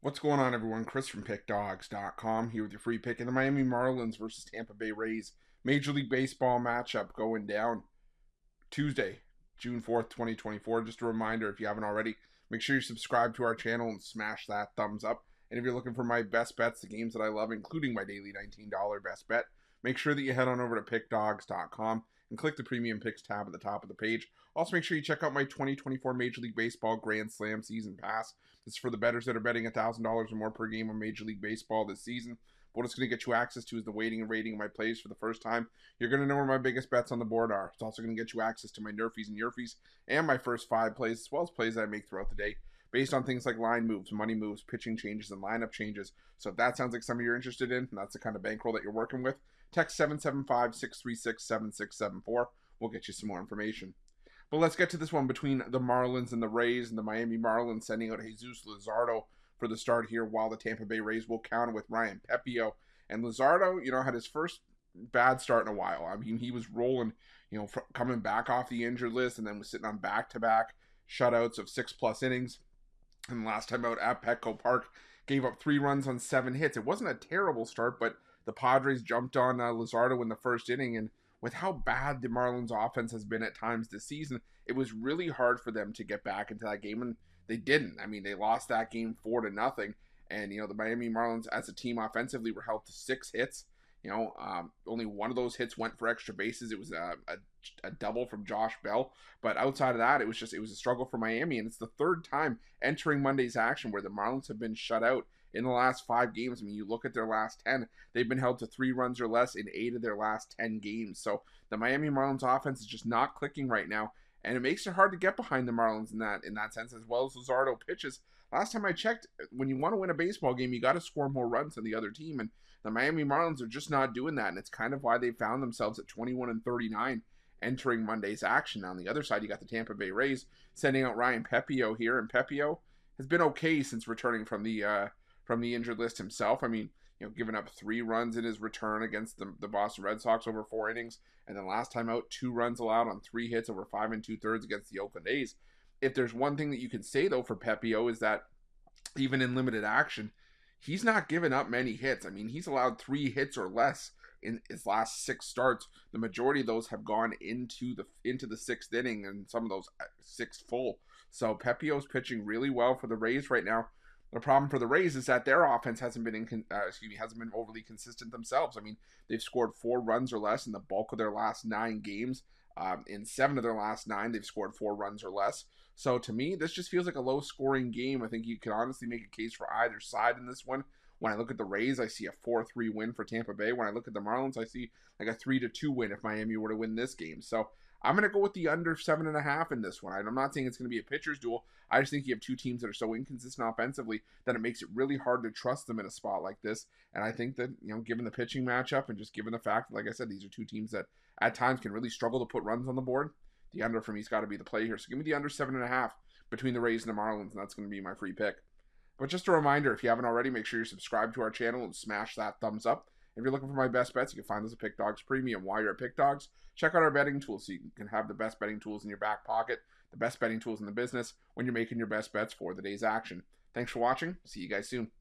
What's going on, everyone? Chris from Pickdawgz.com here with your free pick in the Miami Marlins versus Tampa Bay Rays Major League Baseball matchup going down Tuesday, June 4th, 2024. Just a reminder, if you haven't already, make sure you subscribe to our channel and smash that thumbs up. And if you're looking for my best bets, the games that I love, including my daily $19 best bet, make sure that you head on over to Pickdawgz.com and click the Premium Picks tab at the top of the page. Also, make sure you check out my 2024 Major League Baseball Grand Slam Season Pass. This is for the bettors that are betting $1,000 or more per game on Major League Baseball this season. What it's going to get you access to is the weighting and rating of my plays for the first time. You're going to know where my biggest bets on the board are. It's also going to get you access to my nerfies and yerfies and my first 5 plays, as well as plays that I make throughout the day, based on things like line moves, money moves, pitching changes, and lineup changes. So if that sounds like something you're interested in, and that's the kind of bankroll that you're working with, text 775-636-7674. We'll get you some more information. But let's get to this one between the Marlins and the Rays, and the Miami Marlins sending out Jesus Luzardo for the start here, while the Tampa Bay Rays will counter with Ryan Pepiot. And Luzardo, had his first bad start in a while. I mean, he was rolling, coming back off the injured list, and then was sitting on back-to-back shutouts of 6+ innings. And last time out at Petco Park, gave up 3 runs on 7 hits. It wasn't a terrible start, but the Padres jumped on Luzardo in the first inning, and with how bad the Marlins offense has been at times this season, it was really hard for them to get back into that game, and they didn't. I mean, they lost that game 4-0, and the Miami Marlins as a team offensively were held to 6 hits. Only one of those hits went for extra bases. It was a double from Josh Bell, but outside of that, it was a struggle for Miami, and it's the third time entering Monday's action where the Marlins have been shut out in the last 5 games. I mean, you look at their last 10, they've been held to 3 runs or less in 8 of their last 10 games. So the Miami Marlins offense is just not clicking right now, and it makes it hard to get behind the Marlins in that sense, as well as Luzardo pitches. Last time I checked, when you want to win a baseball game, you got to score more runs than the other team, and the Miami Marlins are just not doing that, and it's kind of why they found themselves at 21-39 entering Monday's action. Now, on the other side, you got the Tampa Bay Rays sending out Ryan Pepiot here, and Pepiot has been okay since returning from the injured list himself. I mean, giving up 3 runs in his return against the Boston Red Sox over 4 innings, and then last time out, 2 runs allowed on 3 hits over 5 2/3 against the Oakland A's. If there's one thing that you can say, though, for Pepiot is that even in limited action, he's not given up many hits. I mean, he's allowed 3 hits or less in his last 6 starts. The majority of those have gone into the 6th inning, and some of those 6 full. So Pepiot's pitching really well for the Rays right now. The problem for the Rays is that their offense hasn't been overly consistent themselves. I mean, they've scored 4 runs or less in the bulk of their last 9 games. In 7 of their last 9, they've scored 4 runs or less. So to me, this just feels like a low-scoring game. I think you can honestly make a case for either side in this one. When I look at the Rays, I see a 4-3 win for Tampa Bay. When I look at the Marlins, I see like a 3-2 win if Miami were to win this game. So I'm going to go with the under 7.5 in this one. I'm not saying it's going to be a pitcher's duel. I just think you have 2 teams that are so inconsistent offensively that it makes it really hard to trust them in a spot like this. And I think that, given the pitching matchup and just given the fact that, like I said, these are 2 teams that at times can really struggle to put runs on the board, the under for me has got to be the play here. So give me the under 7.5 between the Rays and the Marlins, and that's going to be my free pick. But just a reminder, if you haven't already, make sure you subscribe to our channel and smash that thumbs up. If you're looking for my best bets, you can find those at Pickdawgz Premium. While you're at Pickdawgz, check out our betting tools so you can have the best betting tools in your back pocket, the best betting tools in the business when you're making your best bets for the day's action. Thanks for watching. See you guys soon.